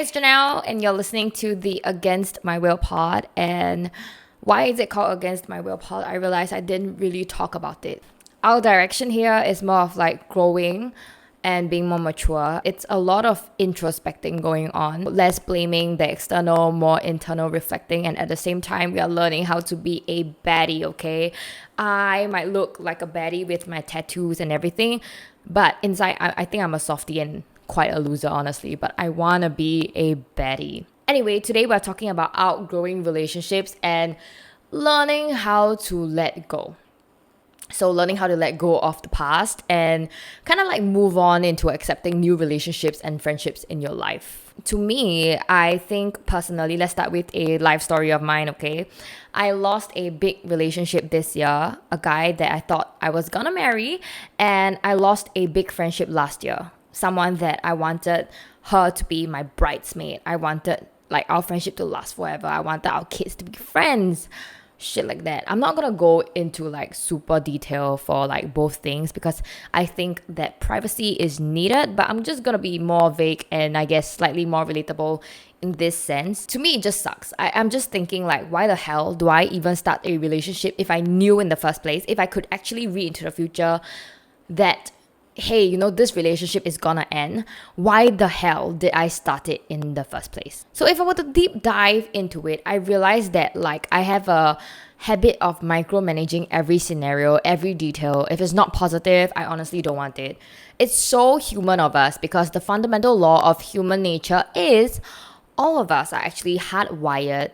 it's Janelle, and you're listening to the Against My Will pod. And why is it called Against My Will pod? I realized I didn't really talk about it. Our direction here is more of like growing and being more mature. It's a lot of introspecting going on, less blaming the external, more internal reflecting, and at the same time we are learning how to be a baddie. Okay, I might look like a baddie with my tattoos and everything, but inside I think I'm a softie and quite a loser, honestly, but I want to be a baddie. Anyway, today we're talking about outgrowing relationships and learning how to let go. So learning how to let go of the past and kind of like move on into accepting new relationships and friendships in your life. To me, I think personally, let's start with a life story of mine, okay? I lost a big relationship this year, a guy that I thought I was gonna marry, and I lost a big friendship last year. Someone that I wanted her to be my bridesmaid. I wanted like our friendship to last forever. I wanted our kids to be friends. Shit like that. I'm not gonna go into like super detail for like both things because I think that privacy is needed, but I'm just gonna be more vague and I guess slightly more relatable in this sense. To me, it just sucks. I'm just thinking like, why the hell do I even start a relationship if I knew in the first place, if I could actually read into the future that, hey, you know, this relationship is gonna end. Why the hell did I start it in the first place? So if I were to deep dive into it, I realized that like I have a habit of micromanaging every scenario, every detail. If it's not positive, I honestly don't want it. It's so human of us because the fundamental law of human nature is all of us are actually hardwired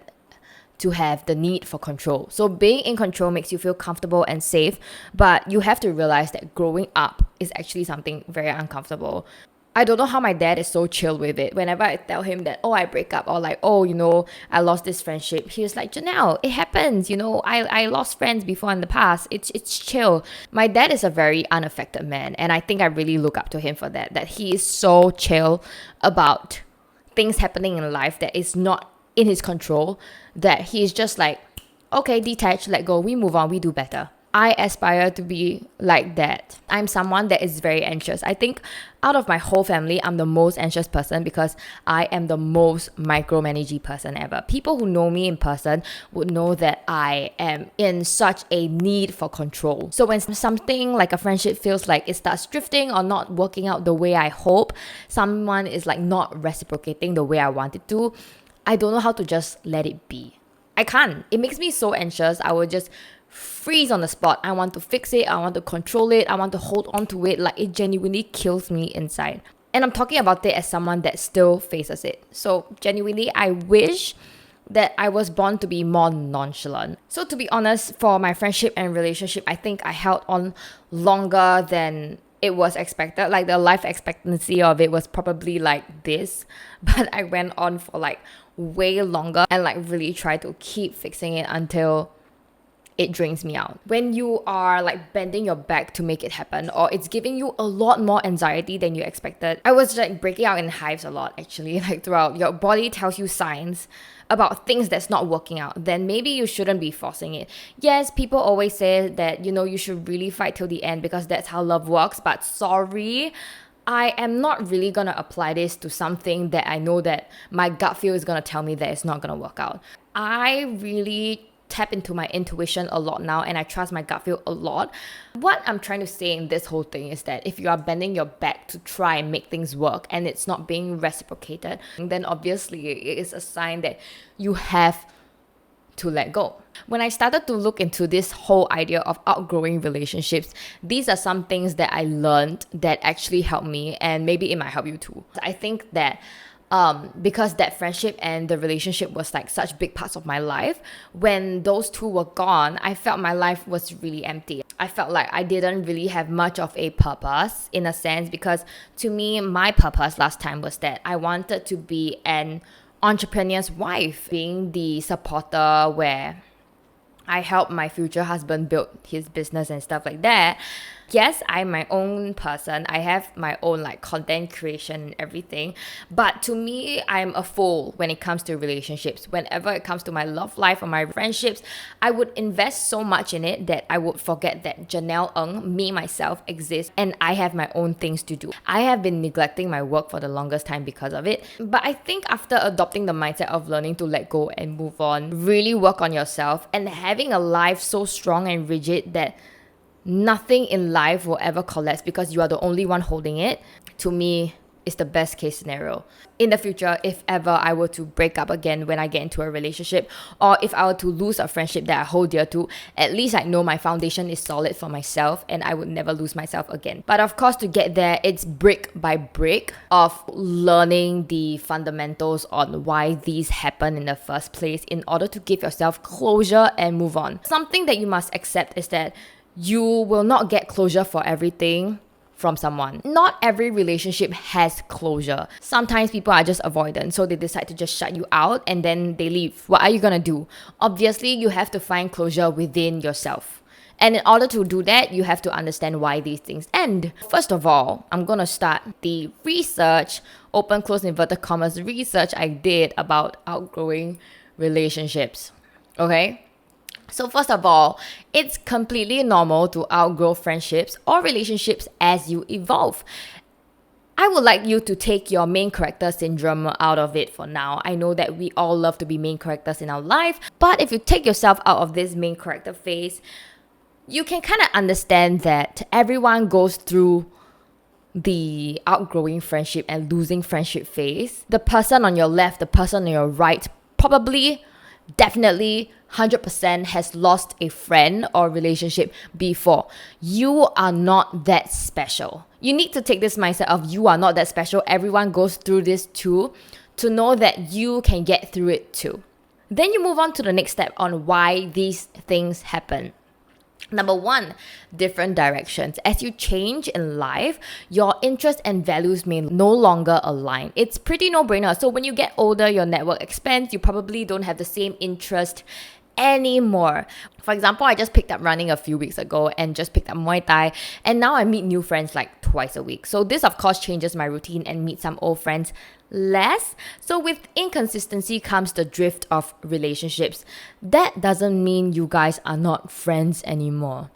to have the need for control. So being in control makes you feel comfortable and safe, but you have to realize that growing up is actually something very uncomfortable. I don't know how my dad is so chill with it. Whenever I tell him that, oh, I break up, or like, oh, you know, I lost this friendship, he was like, Janelle, it happens, you know, I lost friends before in the past. It's chill. My dad is a very unaffected man, and I think I really look up to him for that he is so chill about things happening in life that is not in his control, that he's just like, okay, detach, let go, we move on, we do better. I aspire to be like that. I'm someone that is very anxious. I think out of my whole family, I'm the most anxious person because I am the most micromanaging person ever. People who know me in person would know that I am in such a need for control. So when something like a friendship feels like it starts drifting or not working out the way I hope, someone is like not reciprocating the way I want it to, I don't know how to just let it be. I can't. It makes me so anxious. I will just freeze on the spot. I want to fix it. I want to control it. I want to hold on to it. Like, it genuinely kills me inside. And I'm talking about it as someone that still faces it. So genuinely, I wish that I was born to be more nonchalant. So to be honest, for my friendship and relationship, I think I held on longer than it was expected. Like, the life expectancy of it was probably like this, but I went on for like way longer and like really tried to keep fixing it until it drains me out. When you are like bending your back to make it happen, or it's giving you a lot more anxiety than you expected. I was like breaking out in hives a lot actually, like throughout. Your body tells you signs about things that's not working out, then maybe you shouldn't be forcing it. Yes, people always say that, you know, you should really fight till the end because that's how love works, but sorry, I am not really gonna apply this to something that I know that my gut feel is gonna tell me that it's not gonna work out. I really tap into my intuition a lot now, and I trust my gut feel a lot. What I'm trying to say in this whole thing is that if you are bending your back to try and make things work and it's not being reciprocated, then obviously it is a sign that you have to let go. When I started to look into this whole idea of outgrowing relationships, these are some things that I learned that actually helped me, and maybe it might help you too. I think that because that friendship and the relationship was like such big parts of my life, when those two were gone, I felt my life was really empty. I felt like I didn't really have much of a purpose in a sense, because to me, my purpose last time was that I wanted to be an entrepreneur's wife, being the supporter where I helped my future husband build his business and stuff like that. Yes, I'm my own person. I have my own like content creation and everything. But to me, I'm a fool when it comes to relationships. Whenever it comes to my love life or my friendships, I would invest so much in it that I would forget that Janelle Ng, me myself, exists and I have my own things to do. I have been neglecting my work for the longest time because of it. But I think after adopting the mindset of learning to let go and move on, really work on yourself, and having a life so strong and rigid that nothing in life will ever collapse because you are the only one holding it, to me, is the best case scenario. In the future, if ever I were to break up again when I get into a relationship, or if I were to lose a friendship that I hold dear to, at least I know my foundation is solid for myself and I would never lose myself again. But of course, to get there, it's brick by brick of learning the fundamentals on why these happen in the first place in order to give yourself closure and move on. Something that you must accept is that you will not get closure for everything from someone. Not every relationship has closure. Sometimes people are just avoidant, so they decide to just shut you out and then they leave. What are you gonna do? Obviously, you have to find closure within yourself. And in order to do that, you have to understand why these things end. First of all, I'm gonna start the research, open close inverted commas, research I did about outgrowing relationships. Okay? So first of all, it's completely normal to outgrow friendships or relationships as you evolve. I would like you to take your main character syndrome out of it for now. I know that we all love to be main characters in our life, but if you take yourself out of this main character phase, you can kind of understand that everyone goes through the outgrowing friendship and losing friendship phase. The person on your left, the person on your right, probably, definitely 100% has lost a friend or relationship before. You are not that special. You need to take this mindset of you are not that special. Everyone goes through this too, to know that you can get through it too. Then you move on to the next step on why these things happen. Number one, different directions. As you change in life, your interests and values may no longer align. It's pretty no-brainer. So when you get older, your network expands. You probably don't have the same interest anymore. For example, I just picked up running a few weeks ago and just picked up Muay Thai, and now I meet new friends like twice a week. So this of course changes my routine and meet some old friends less. So with inconsistency comes the drift of relationships. That doesn't mean you guys are not friends anymore.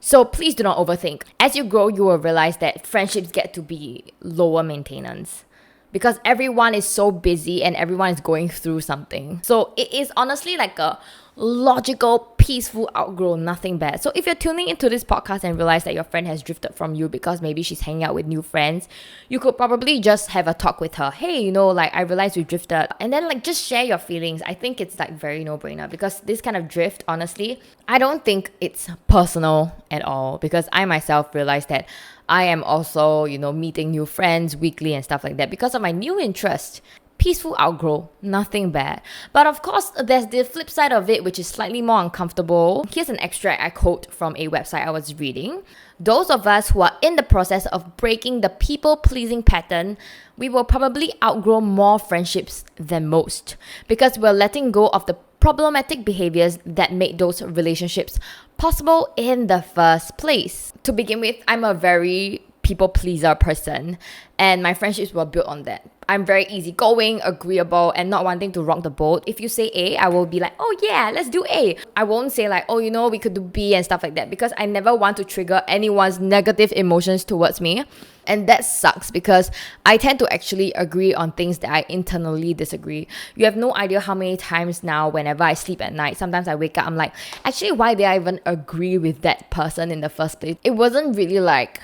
So please do not overthink. As you grow, you will realize that friendships get to be lower maintenance, because everyone is so busy and everyone is going through something. So it is honestly like a logical, peaceful outgrow, nothing bad. So if you're tuning into this podcast and realize that your friend has drifted from you because maybe she's hanging out with new friends, you could probably just have a talk with her. Hey, like I realized we drifted. And then like just share your feelings. I think it's like very no-brainer, because this kind of drift, honestly, I don't think it's personal at all, because I myself realized that I am also, meeting new friends weekly and stuff like that because of my new interest. Peaceful outgrow, nothing bad. But of course, there's the flip side of it, which is slightly more uncomfortable. Here's an extract I quote from a website I was reading. Those of us who are in the process of breaking the people-pleasing pattern, we will probably outgrow more friendships than most, because we're letting go of the problematic behaviors that made those relationships possible in the first place. To begin with, I'm a very people pleaser person, and my friendships were built on that. I'm very easygoing, agreeable, and not wanting to rock the boat. If you say A, I will be like, oh yeah, let's do A. I won't say like, oh, we could do B and stuff like that, because I never want to trigger anyone's negative emotions towards me. And that sucks, because I tend to actually agree on things that I internally disagree. You have no idea how many times now, whenever I sleep at night, sometimes I wake up, I'm like, actually, why did I even agree with that person in the first place? It wasn't really like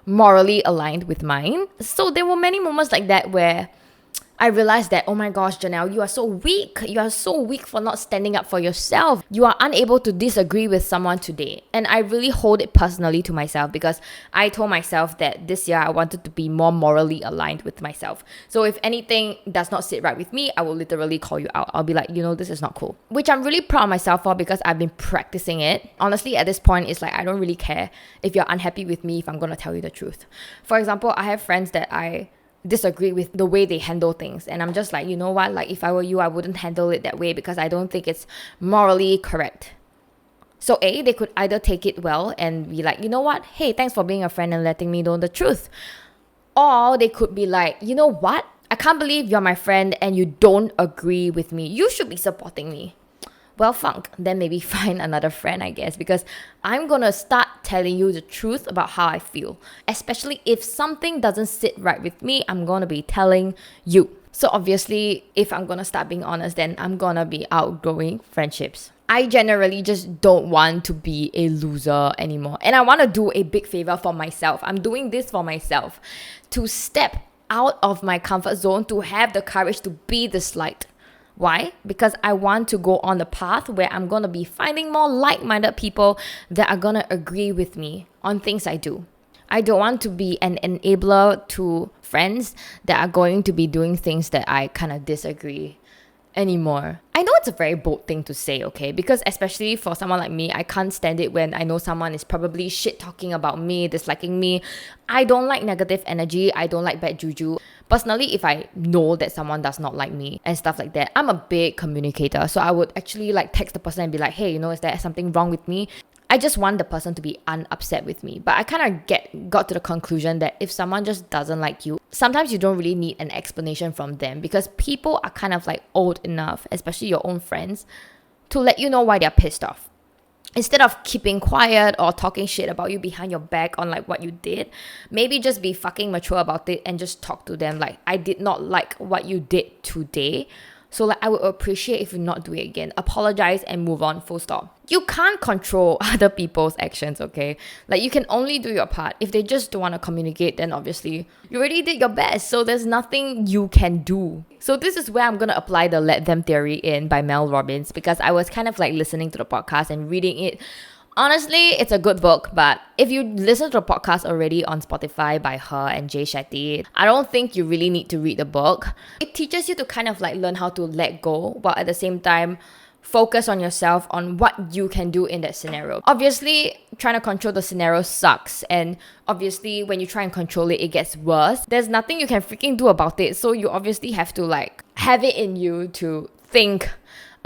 morally aligned with mine. So there were many moments like that where I realized that, oh my gosh, Janelle, you are so weak. You are so weak for not standing up for yourself. You are unable to disagree with someone today. And I really hold it personally to myself, because I told myself that this year I wanted to be more morally aligned with myself. So if anything does not sit right with me, I will literally call you out. I'll be like, this is not cool. Which I'm really proud of myself for, because I've been practicing it. Honestly, at this point, it's like I don't really care if you're unhappy with me if I'm going to tell you the truth. For example, I have friends that I disagree with the way they handle things, and I'm just like, you know what, like if I were you, I wouldn't handle it that way, because I don't think it's morally correct. So they could either take it well and be like, you know what? Hey, thanks for being a friend and letting me know the truth. Or they could be like, you know what? I can't believe you're my friend and you don't agree with me. You should be supporting me. Well, funk, then maybe find another friend, I guess, because I'm gonna start telling you the truth about how I feel. Especially if something doesn't sit right with me, I'm gonna be telling you. So obviously, if I'm gonna start being honest, then I'm gonna be outgrowing friendships. I generally just don't want to be a loser anymore. And I want to do a big favor for myself. I'm doing this for myself. To step out of my comfort zone, to have the courage to be disliked. Why? Because I want to go on the path where I'm going to be finding more like-minded people that are going to agree with me on things I do. I don't want to be an enabler to friends that are going to be doing things that I kind of disagree anymore. I know it's a very bold thing to say, okay? Because especially for someone like me, I can't stand it when I know someone is probably shit talking about me, disliking me. I don't like negative energy. I don't like bad juju. Personally, if I know that someone does not like me and stuff like that, I'm a big communicator. So I would actually like text the person and be like, hey, is there something wrong with me? I just want the person to be unupset with me. But I kind of got to the conclusion that if someone just doesn't like you, sometimes you don't really need an explanation from them, because people are kind of like old enough, especially your own friends, to let you know why they're pissed off. Instead of keeping quiet or talking shit about you behind your back on like what you did, maybe just be fucking mature about it and just talk to them like, I did not like what you did today. So like, I would appreciate if you not do it again. Apologize and move on, full stop. You can't control other people's actions, okay? Like, you can only do your part. If they just don't want to communicate, then obviously you already did your best. So there's nothing you can do. So this is where I'm going to apply the Let Them theory in by Mel Robbins, because I was kind of like listening to the podcast and reading it. Honestly, it's a good book, but if you listen to the podcast already on Spotify by her and Jay Shetty, I don't think you really need to read the book. It teaches you to kind of like learn how to let go, while at the same time focus on yourself, on what you can do in that scenario. Obviously, trying to control the scenario sucks, and obviously when you try and control it, it gets worse. There's nothing you can freaking do about it, so you obviously have to like have it in you to think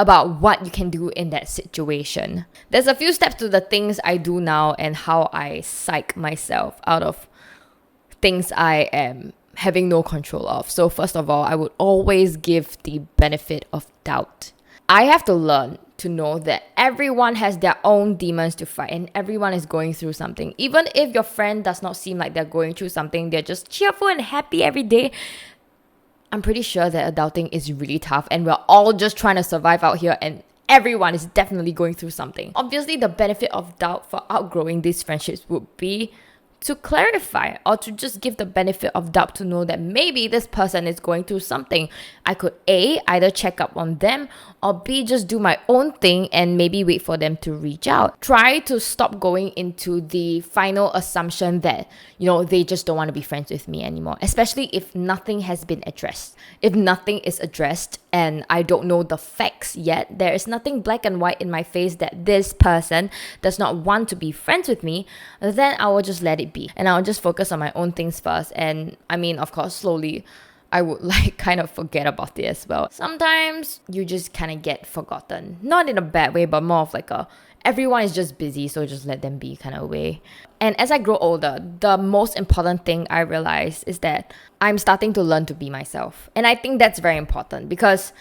about what you can do in that situation. There's a few steps to the things I do now and how I psych myself out of things I am having no control of. So first of all, I would always give the benefit of doubt. I have to learn to know that everyone has their own demons to fight and everyone is going through something. Even if your friend does not seem like they're going through something, they're just cheerful and happy every day, I'm pretty sure that adulting is really tough and we're all just trying to survive out here, and everyone is definitely going through something. Obviously, the benefit of doubt for outgrowing these friendships would be to clarify, or to just give the benefit of doubt to know that maybe this person is going through something. I could A, either check up on them, or B, just do my own thing and maybe wait for them to reach out. Try to stop going into the final assumption that, they just don't want to be friends with me anymore, especially if nothing has been addressed. If nothing is addressed and I don't know the facts yet, there is nothing black and white in my face that this person does not want to be friends with me, then I will just let it be. And I'll just focus on my own things first. And I mean, of course, slowly, I would kind of forget about it as well. Sometimes you just kind of get forgotten. Not in a bad way, but more of like everyone is just busy, so just let them be kind of way. And as I grow older, the most important thing I realize is that I'm starting to learn to be myself. And I think that's very important, because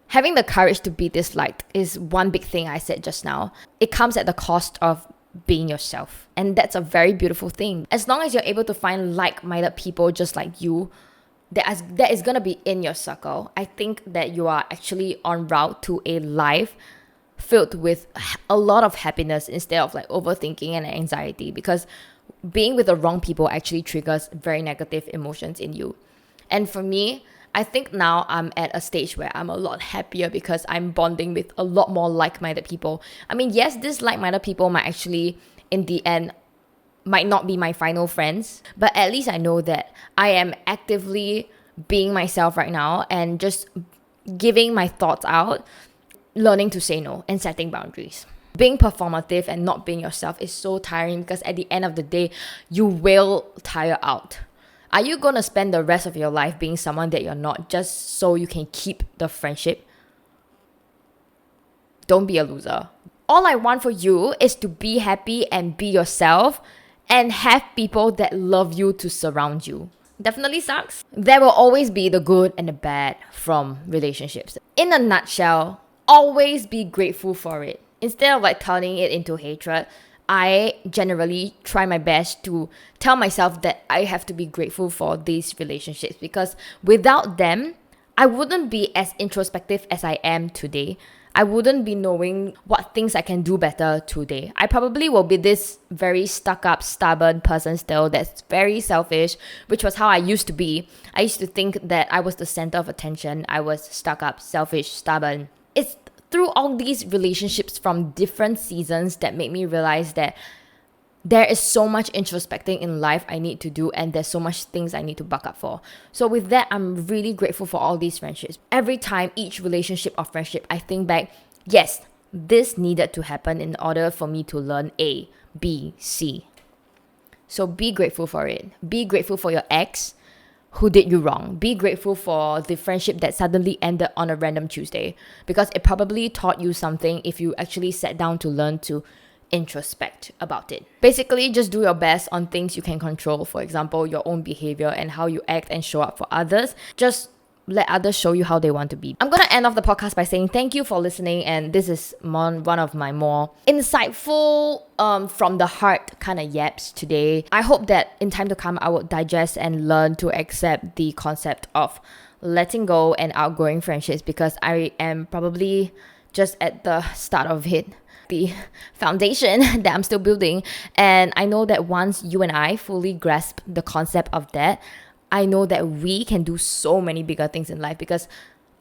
having the courage to be disliked is one big thing I said just now. It comes at the cost of being yourself. And that's a very beautiful thing. As long as you're able to find like-minded people just like you, that is going to be in your circle, I think that you are actually en route to a life filled with a lot of happiness instead of like overthinking and anxiety, because being with the wrong people actually triggers very negative emotions in you. And for me, I think now I'm at a stage where I'm a lot happier because I'm bonding with a lot more like-minded people. I mean, yes, these like-minded people might actually, in the end, might not be my final friends, but at least I know that I am actively being myself right now and just giving my thoughts out, learning to say no and setting boundaries. Being performative and not being yourself is so tiring, because at the end of the day, you will tire out. Are you going to spend the rest of your life being someone that you're not just so you can keep the friendship? Don't be a loser. All I want for you is to be happy and be yourself and have people that love you to surround you. Definitely sucks. There will always be the good and the bad from relationships. In a nutshell, always be grateful for it. Instead of like turning it into hatred, I generally try my best to tell myself that I have to be grateful for these relationships, because without them, I wouldn't be as introspective as I am today. I wouldn't be knowing what things I can do better today. I probably will be this very stuck up, stubborn person still that's very selfish, which was how I used to be. I used to think that I was the center of attention. I was stuck up, selfish, stubborn. It's through all these relationships from different seasons that made me realize that there is so much introspecting in life I need to do, and there's so much things I need to buck up for. So with that, I'm really grateful for all these friendships. Every time, each relationship or friendship, I think back, yes, this needed to happen in order for me to learn A, B, C. So be grateful for it. Be grateful for your ex who did you wrong. Be grateful for the friendship that suddenly ended on a random Tuesday, because it probably taught you something if you actually sat down to learn to introspect about it. Basically, just do your best on things you can control. For example, your own behavior and how you act and show up for others. Just let others show you how they want to be. I'm gonna end off the podcast by saying thank you for listening, and this is one of my more insightful, from the heart kind of yaps today. I hope that in time to come, I will digest and learn to accept the concept of letting go and outgrowing friendships, because I am probably just at the start of it, the foundation that I'm still building. And I know that once you and I fully grasp the concept of that, I know that we can do so many bigger things in life, because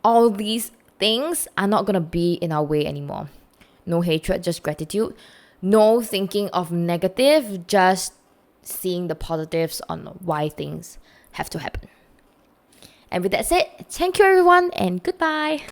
all these things are not going to be in our way anymore. No hatred, just gratitude. No thinking of negative, just seeing the positives on why things have to happen. And with that said, thank you everyone, and goodbye.